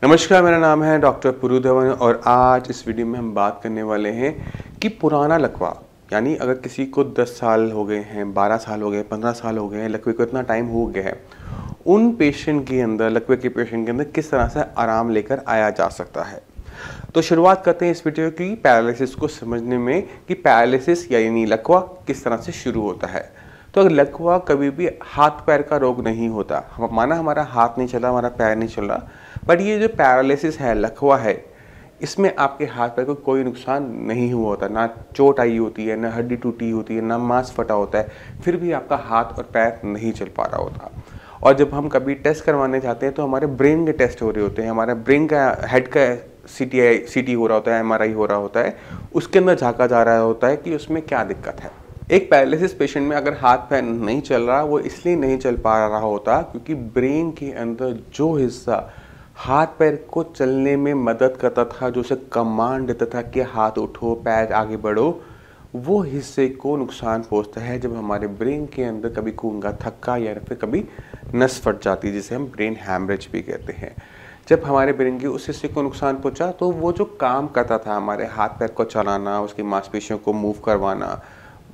नमस्कार, मेरा नाम है डॉक्टर पुरु धवन और आज इस वीडियो में हम बात करने वाले हैं कि पुराना लकवा यानी अगर किसी को 10 साल हो गए हैं, 12 साल हो गए, 15 साल हो गए हैं, लकवे को इतना टाइम हो गया है, उन पेशेंट के अंदर लकवे के पेशेंट के अंदर किस तरह से आराम लेकर आया जा सकता है। तो शुरुआत करते हैं इस वीडियो की पैरालिसिस को समझने में कि पैरालिसिस यानी लकवा किस तरह से शुरू होता है। तो अगर लकवा कभी भी हाथ पैर का रोग नहीं होता, माना हमारा हाथ नहीं चला, हमारा पैर नहीं चल रहा, बट ये जो पैरालिसिस है, लकवा है, इसमें आपके हाथ पैर को कोई नुकसान नहीं हुआ होता, ना चोट आई होती है, ना हड्डी टूटी होती है, ना मांस फटा होता है, फिर भी आपका हाथ और पैर नहीं चल पा रहा होता। और जब हम कभी टेस्ट करवाने जाते हैं तो हमारे ब्रेन के टेस्ट हो रहे होते हैं, हमारे ब्रेन का हेड का सीटी हो रहा होता है, एमआरआई हो रहा होता है, उसके अंदर झांका जा रहा होता है कि उसमें क्या दिक्कत है। एक पैरालिसिस पेशेंट में अगर हाथ पैर नहीं चल रहा, वो इसलिए नहीं चल पा रहा होता क्योंकि ब्रेन के अंदर जो हिस्सा हाथ पैर को चलने में मदद करता था, जो उसे कमांड देता था कि हाथ उठो, पैर आगे बढ़ो, वो हिस्से को नुकसान पहुंचता है जब हमारे ब्रेन के अंदर कभी खून का थक्का या फिर कभी नस फट जाती है, जिसे हम ब्रेन हैमरेज भी कहते हैं। जब हमारे ब्रेन के उस हिस्से को नुकसान पहुंचा तो वो जो काम करता था हमारे हाथ पैर को चलाना, उसकी मांसपेशियों को मूव करवाना,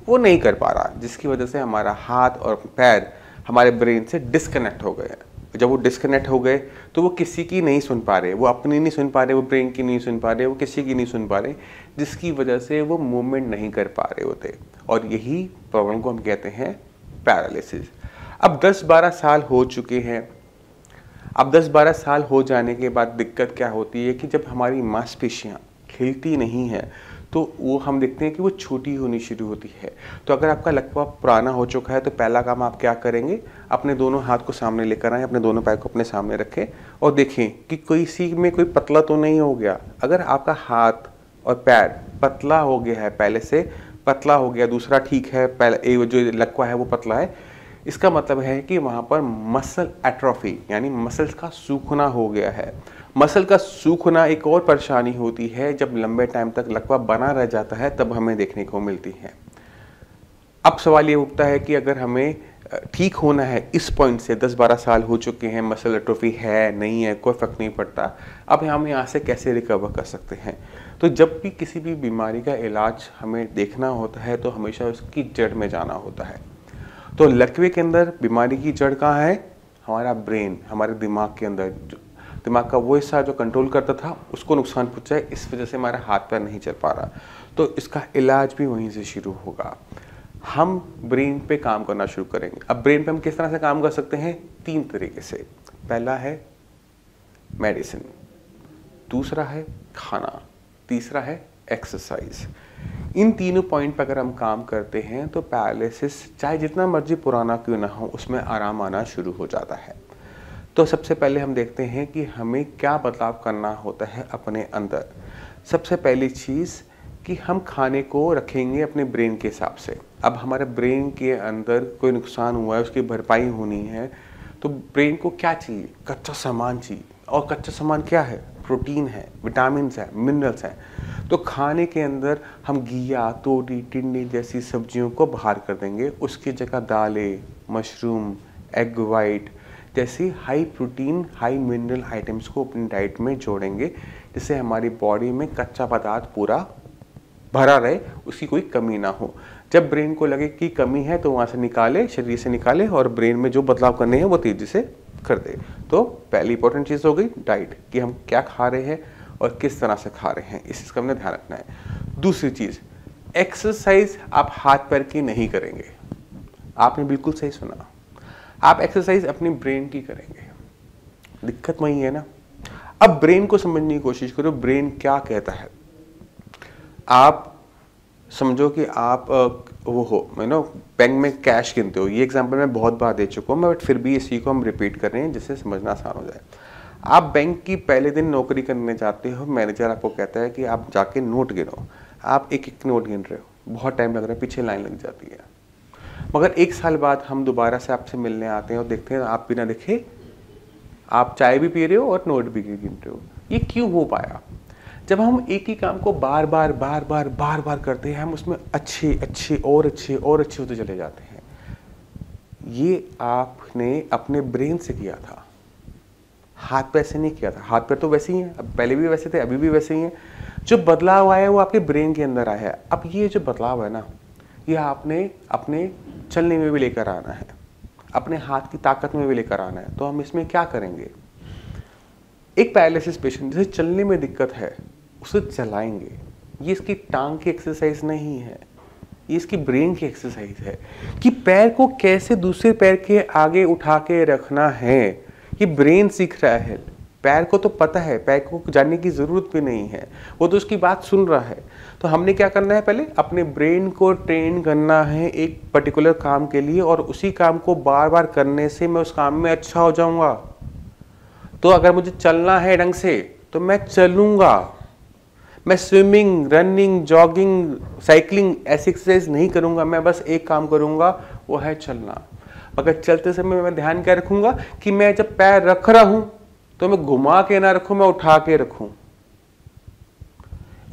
वो नहीं कर पा रहा, जिसकी वजह से हमारा हाथ और पैर हमारे ब्रेन से डिस्कनेक्ट हो गए। जब वो डिस्कनेक्ट हो गए तो वो किसी की नहीं सुन पा रहे, वो अपनी नहीं सुन पा रहे, वो ब्रेन की नहीं सुन पा रहे, वो किसी की नहीं सुन पा रहे, जिसकी वजह से वो मूवमेंट नहीं कर पा रहे होते। और यही प्रॉब्लम को हम कहते हैं पैरालिसिस। अब 10-12 साल हो चुके हैं। अब 10-12 साल हो जाने के बाद दिक्कत क्या होती है कि जब हमारी मांसपेशियाँ हिलती नहीं है तो वो हम देखते हैं कि वो छोटी होनी शुरू होती है। तो अगर आपका लकवा पुराना हो चुका है तो पहला काम आप क्या करेंगे, अपने दोनों हाथ को सामने लेकर आएँ, अपने दोनों पैर को अपने सामने रखें और देखें कि किसी में कोई पतला तो नहीं हो गया। अगर आपका हाथ और पैर पतला हो गया है, पहले से पतला हो गया, दूसरा ठीक है, पहले जो लकवा है वो पतला है, इसका मतलब है कि वहाँ पर मसल एट्रोफी यानी मसल्स का सूखना हो गया है। मसल का सूखना एक और परेशानी होती है, जब लंबे टाइम तक लकवा बना रह जाता है तब हमें देखने को मिलती है। अब सवाल ये उठता है कि अगर हमें ठीक होना है इस पॉइंट से, 10-12 साल हो चुके हैं, मसल एट्रोफी है नहीं है कोई फर्क नहीं पड़ता, अब हम यहाँ से कैसे रिकवर कर सकते हैं। तो जब भी किसी भी बीमारी का इलाज हमें देखना होता है तो हमेशा उसकी जड़ में जाना होता है। तो लकवे के अंदर बीमारी की जड़ कहाँ है? हमारा ब्रेन, हमारे दिमाग के अंदर। दिमाग का वो हिस्सा जो कंट्रोल करता था उसको नुकसान पहुंचा है, इस वजह से हमारा हाथ पैर नहीं चल पा रहा। तो इसका इलाज भी वहीं से शुरू होगा। हम ब्रेन पे काम करना शुरू करेंगे। अब ब्रेन पे हम किस तरह से काम कर सकते हैं? 3 तरीके से। पहला है मेडिसिन, दूसरा है खाना, तीसरा है एक्सरसाइज। इन तीनों पॉइंट पर अगर हम काम करते हैं तो पैरालिसिस चाहे जितना मर्जी पुराना क्यों ना हो, उसमें आराम आना शुरू हो जाता है। तो सबसे पहले हम देखते हैं कि हमें क्या बदलाव करना होता है अपने अंदर। सबसे पहली चीज़ कि हम खाने को रखेंगे अपने ब्रेन के हिसाब से। अब हमारे ब्रेन के अंदर कोई नुकसान हुआ है, उसकी भरपाई होनी है, तो ब्रेन को क्या चाहिए? कच्चा सामान चाहिए। और कच्चा सामान क्या है? प्रोटीन है, विटामिन है, मिनरल्स हैं। तो खाने के अंदर हम घिया, तोरी, टिंडे जैसी सब्जियों को बाहर कर देंगे, उसकी जगह दालें, मशरूम, एग वाइट जैसी high protein, high mineral items को अपनी डाइट में जोड़ेंगे, जिससे हमारी बॉडी में कच्चा पदार्थ पूरा भरा रहे, उसकी कोई कमी ना हो। जब ब्रेन को लगे कि कमी है तो वहाँ से निकाले, शरीर से निकाले और ब्रेन में जो बदलाव करने हैं वो तेजी से कर दे। तो पहली इंपॉर्टेंट चीज़ हो गई डाइट, कि हम क्या खा रहे हैं और किस तरह से खा रहे हैं, इस चीज़ का हमने ध्यान रखना है। दूसरी चीज़, एक्सरसाइज आप हाथ पैर की नहीं करेंगे। आपने बिल्कुल सही सुना, आप एक्सरसाइज अपनी ब्रेन की करेंगे। दिक्कत वही है ना। अब ब्रेन को समझने की कोशिश करो, ब्रेन क्या कहता है। आप समझो कि आप वो हो बैंक में कैश गिनते हो। ये एग्जांपल मैं बहुत बार दे चुका हूँ, बट फिर भी इसी को हम रिपीट कर रहे हैं जिससे समझना आसान हो जाए। आप बैंक की पहले दिन नौकरी करने जाते हो, मैनेजर आपको कहता है कि आप जाके नोट गिनो। आप एक एक नोट गिन रहे हो, बहुत टाइम लग रहा है, पीछे लाइन लग जाती है। मगर 1 साल बाद हम दोबारा से आपसे मिलने आते हैं और देखते हैं आप बिना देखे आप चाय भी पी रहे हो और नोट भी गिन रहे हो। ये क्यों हो पाया? जब हम एक ही काम को बार बार करते हैं, हम उसमें अच्छे होते चले जाते हैं। ये आपने अपने ब्रेन से किया था। हाथ पैर से नहीं किया था। हाथ पैर तो वैसे ही हैं, अब पहले भी वैसे थे, अभी भी वैसे ही हैं। जो बदलाव आया है वो आपके ब्रेन के अंदर आया है। अब ये जो बदलाव है ना, ये आपने अपने चलने में भी लेकर आना है, अपने हाथ की ताकत में भी लेकर आना है। तो हम इसमें क्या करेंगे, एक पैरालिसिस पेशेंट जिसे चलने में दिक्कत है उसे चलाएंगे। ये इसकी टांग की एक्सरसाइज नहीं है, ये इसकी ब्रेन की एक्सरसाइज है कि पैर को कैसे दूसरे पैर के आगे उठा के रखना है। ये ब्रेन सीख रहा है, पैर को तो पता है, पैर को जानने की ज़रूरत भी नहीं है, वो तो उसकी बात सुन रहा है। तो हमने क्या करना है, पहले अपने ब्रेन को ट्रेन करना है एक पर्टिकुलर काम के लिए, और उसी काम को बार बार करने से मैं उस काम में अच्छा हो जाऊंगा। तो अगर मुझे चलना है ढंग से तो मैं चलूंगा, मैं स्विमिंग, रनिंग, जॉगिंग, साइकिलिंग ऐसी एक्सरसाइज नहीं करूंगा, मैं बस एक काम करूंगा, वो है चलना। मगर चलते समय मैं ध्यान क्या रखूंगा कि मैं जब पैर रख रहा हूं तो मैं घुमा के ना रखूं, मैं उठा के रखूं,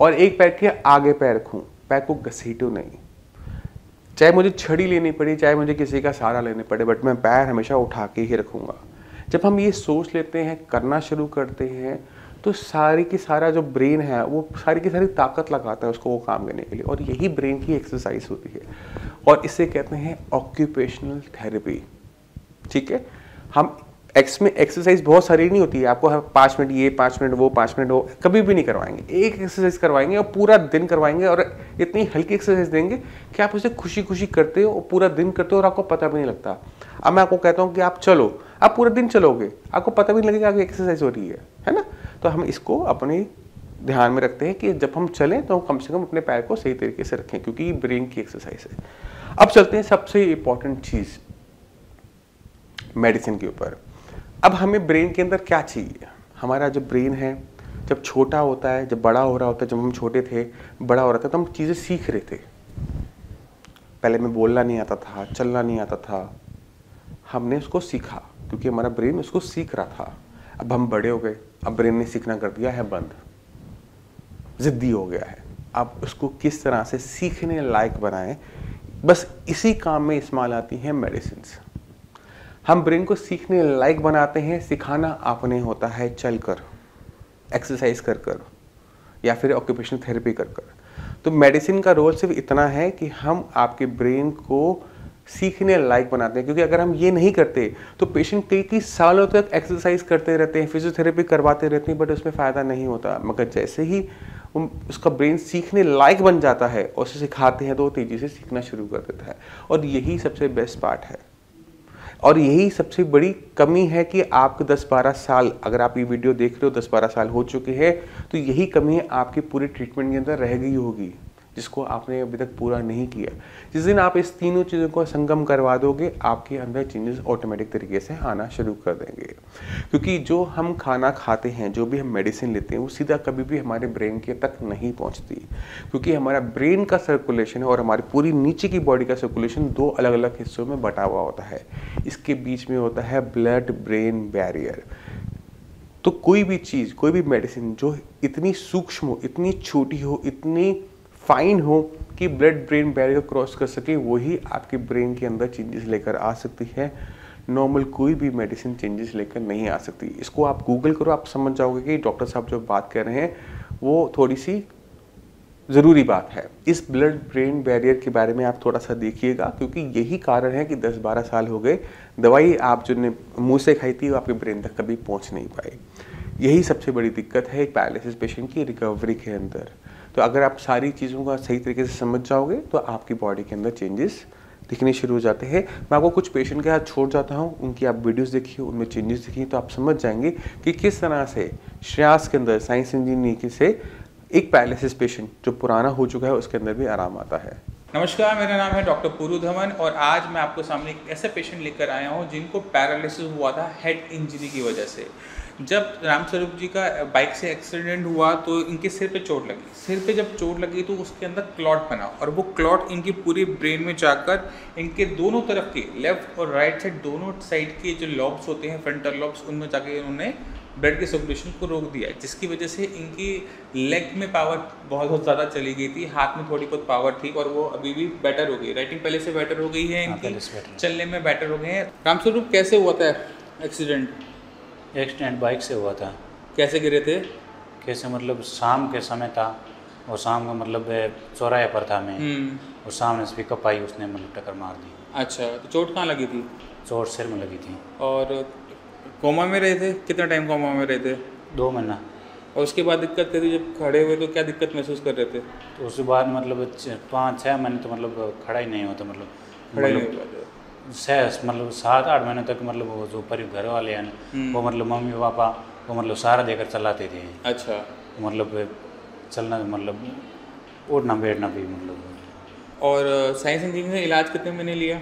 और एक पैर के आगे पैर रखूं, पैर को घसीटूं नहीं। चाहे मुझे छड़ी लेनी पड़ी, चाहे मुझे किसी का सहारा लेने पड़े, बट मैं पैर हमेशा उठा के ही रखूंगा। जब हम ये सोच लेते हैं, करना शुरू करते हैं, तो सारी की सारा जो ब्रेन है वो सारी की सारी ताकत लगाता है उसको वो काम करने के लिए, और यही ब्रेन की एक्सरसाइज होती है, और इसे कहते हैं ऑक्यूपेशनल थेरेपी। ठीक है, हम में एक्सरसाइज बहुत सारी नहीं होती है, आपको 5 मिनट ये, 5 मिनट वो, 5 मिनट वो कभी भी नहीं करवाएंगे। एक एक्सरसाइज करवाएंगे और पूरा दिन करवाएंगे, और इतनी हल्की एक्सरसाइज देंगे कि आप उसे खुशी खुशी करते हो और पूरा दिन करते हो और आपको पता भी नहीं लगता। अब मैं आपको कहता हूँ कि आप चलो, आप पूरा दिन चलोगे, आपको पता भी नहीं लगेगा कि एक्सरसाइज हो रही है ना। तो हम इसको अपने ध्यान में रखते हैं कि जब हम चलें तो कम से कम अपने पैर को सही तरीके से रखें, क्योंकि ये ब्रेन की एक्सरसाइज है। अब चलते हैं सबसे इंपॉर्टेंट चीज, मेडिसिन के ऊपर। अब हमें ब्रेन के अंदर क्या चाहिए, हमारा जो ब्रेन है जब छोटा होता है, जब बड़ा हो रहा होता है, जब हम छोटे थे बड़ा हो रहा था तो हम चीज़ें सीख रहे थे। पहले में बोलना नहीं आता था, चलना नहीं आता था, हमने उसको सीखा क्योंकि हमारा ब्रेन उसको सीख रहा था। अब हम बड़े हो गए, अब ब्रेन ने सीखना कर दिया है बंद, जिद्दी हो गया है। अब उसको किस तरह से सीखने लायक बनाएं, बस इसी काम में इस्तेमाल आती हैं मेडिसिन। हम ब्रेन को सीखने लायक बनाते हैं, सिखाना आपने होता है चलकर, एक्सरसाइज कर कर, या फिर ऑक्यूपेशनल थेरेपी कर कर। तो मेडिसिन का रोल सिर्फ इतना है कि हम आपके ब्रेन को सीखने लायक बनाते हैं, क्योंकि अगर हम ये नहीं करते तो पेशेंट कई सालों तक एक्सरसाइज करते रहते हैं, फिजियोथेरेपी करवाते रहते हैं, बट उसमें फ़ायदा नहीं होता। मगर जैसे ही उसका ब्रेन सीखने लायक बन जाता है और उसे सिखाते हैं तो वो तेज़ी से सीखना शुरू कर देता है। और यही सबसे बेस्ट पार्ट है, और यही सबसे बड़ी कमी है कि आपको 10-12 साल, अगर आप ये वीडियो देख रहे हो 10-12 साल हो चुके हैं, तो यही कमी आपकी पूरी ट्रीटमेंट के अंदर रह गई होगी, जिसको आपने अभी तक पूरा नहीं किया। जिस दिन आप इस तीनों चीज़ों को संगम करवा दोगे, आपके अंदर चेंजेस ऑटोमेटिक तरीके से आना शुरू कर देंगे। क्योंकि जो हम खाना खाते हैं, जो भी हम मेडिसिन लेते हैं, वो सीधा कभी भी हमारे ब्रेन के तक नहीं पहुंचती, क्योंकि हमारा ब्रेन का सर्कुलेशन और हमारी पूरी नीचे की बॉडी का सर्कुलेशन 2 अलग अलग हिस्सों में बटा हुआ होता है। इसके बीच में होता है ब्लड ब्रेन बैरियर। तो कोई भी चीज़, कोई भी मेडिसिन जो इतनी सूक्ष्म हो, इतनी छोटी हो, इतनी फाइन हो कि ब्लड ब्रेन बैरियर को क्रॉस कर सके, वही आपके ब्रेन के अंदर चेंजेस लेकर आ सकती है। नॉर्मल कोई भी मेडिसिन चेंजेस लेकर नहीं आ सकती। इसको आप गूगल करो, आप समझ जाओगे कि डॉक्टर साहब जो बात कर रहे हैं वो थोड़ी सी ज़रूरी बात है। इस ब्लड ब्रेन बैरियर के बारे में आप थोड़ा सा देखिएगा, क्योंकि यही कारण है कि 10-12 साल हो गए दवाई आप जो ने मुँह से खाई थी वो आपके ब्रेन तक कभी पहुँच नहीं पाई। यही सबसे बड़ी दिक्कत है एक पैरालिसिस पेशेंट की रिकवरी के अंदर। तो अगर आप सारी चीज़ों का सही तरीके से समझ जाओगे तो आपकी बॉडी के अंदर चेंजेस दिखने शुरू हो जाते हैं। मैं आपको कुछ पेशेंट के हाथ छोड़ जाता हूँ, उनकी आप वीडियोस देखिए, उनमें चेंजेस देखिए, तो आप समझ जाएंगे कि किस तरह से श्रेयास के अंदर साइंस इंजीनियरिंग से एक पैरालिसिस पेशेंट जो पुराना हो चुका है उसके अंदर भी आराम आता है। नमस्कार, मेरा नाम है डॉक्टर पुरु धवन और आज मैं आपको सामने एक ऐसा पेशेंट लेकर आया हूँ जिनको पैरालिसिस हुआ था हेड इंजरी की वजह से। जब रामस्वरूप जी का बाइक से एक्सीडेंट हुआ तो इनके सिर पे चोट लगी। सिर पे जब चोट लगी तो उसके अंदर क्लॉट बना और वो क्लॉट इनकी पूरी ब्रेन में जाकर इनके दोनों तरफ के लेफ्ट और राइट साइड दोनों साइड के जो लॉब्स होते हैं, फ्रंटल लॉब्स, उनमें जाके उन्होंने ब्लड के सर्कुलेशन को रोक दिया, जिसकी वजह से इनकी लेग में पावर बहुत ज़्यादा चली गई थी, हाथ में थोड़ी बहुत पावर थी और वो अभी भी बेटर हो गई। राइटिंग पहले से बेटर हो गई है इनकी, चलने में बेटर हो गए हैं। रामस्वरूप कैसे हुआ था एक्सीडेंट? एक्सीडेंट बाइक से हुआ था। कैसे गिरे थे? कैसे मतलब शाम के समय था और शाम का मतलब चौराहे पर था मैं, और सामने से पिकअप आई, उसने मतलब टक्कर मार दी। अच्छा, तो चोट कहाँ लगी थी? चोट सिर में लगी थी। और कोमा में रहे थे? कितना टाइम कोमा में रहे थे? 2 महीना। और उसके बाद दिक्कत थी, जब खड़े हुए तो क्या दिक्कत महसूस कर रहे थे? तो उसके बाद मतलब 5-6 महीने तो मतलब खड़ा ही नहीं होता, खड़े नहीं हुए थे? मतलब 7-8 महीने तक मतलब वो जो घर वाले हैं वो मतलब मम्मी पापा वो मतलब सहारा देकर चलाते थे। अच्छा। मतलब चलना मतलब उठना बैठना भी मतलब। और साइंस इंजीनियरिंग से इलाज कितने महीने लिया?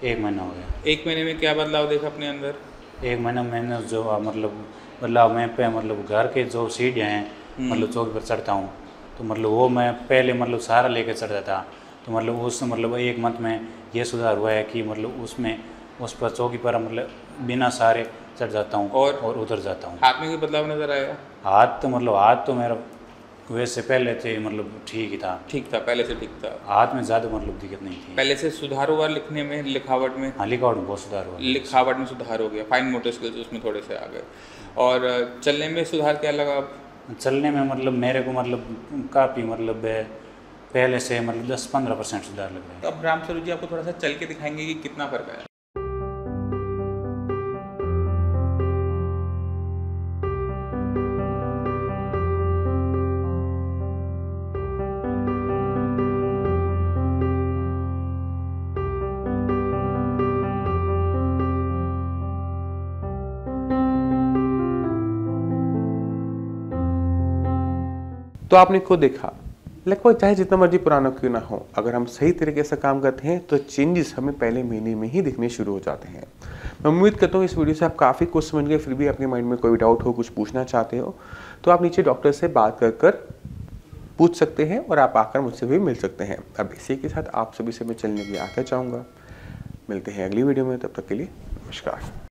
1 महीना हो गया। 1 महीने में क्या बदलाव देखा अपने अंदर? 1 महीना मैंने जो मतलब मैं पे मतलब घर के जो सीढ़ियाँ हैं मतलब चौकी पर चढ़ता हूँ, तो मतलब वो मैं पहले मतलब सहारा लेकर चढ़ता था, तो मतलब उस मतलब 1 मंथ में ये सुधार हुआ है कि मतलब उसमें उस पर चौकी पर मतलब बिना सहारे चढ़ जाता हूँ और उतर जाता हूँ। हाथ में कोई बदलाव नजर आया? हाथ तो मेरा वैसे पहले थे मतलब ठीक ही था। ठीक था, पहले से ठीक था। हाथ में ज़्यादा मतलब दिक्कत नहीं थी। पहले से सुधार हुआ लिखने में, लिखावट में? हाँ, लिखावट में बहुत सुधार हुआ। लिखावट में सुधार हो गया, फाइन मोटर स्किल्स उसमें थोड़े से आ गए। और चलने में सुधार क्या लगा? चलने में मतलब मेरे को मतलब काफ़ी मतलब पहले से मतलब 10-15% सुधार लग रहा है। तो अब राम स्वरूप जी आपको थोड़ा सा चल के दिखाएंगे कि कितना फर्क आया। तो आपने खुद देखा, लगभग चाहे जितना मर्जी पुराना क्यों ना हो, अगर हम सही तरीके से काम करते हैं तो चेंजेस हमें पहले महीने में ही दिखने शुरू हो जाते हैं। मैं उम्मीद करता हूँ इस वीडियो से आप काफ़ी कुछ समझ गए। फिर भी आपके माइंड में कोई डाउट हो, कुछ पूछना चाहते हो, तो आप नीचे डॉक्टर से बात कर पूछ सकते हैं और आप आकर मुझसे भी मिल सकते हैं। अब इसी के साथ आप सभी से मैं चलने की आज्ञा चाहूँगा। मिलते हैं अगली वीडियो में, तब तक के लिए नमस्कार।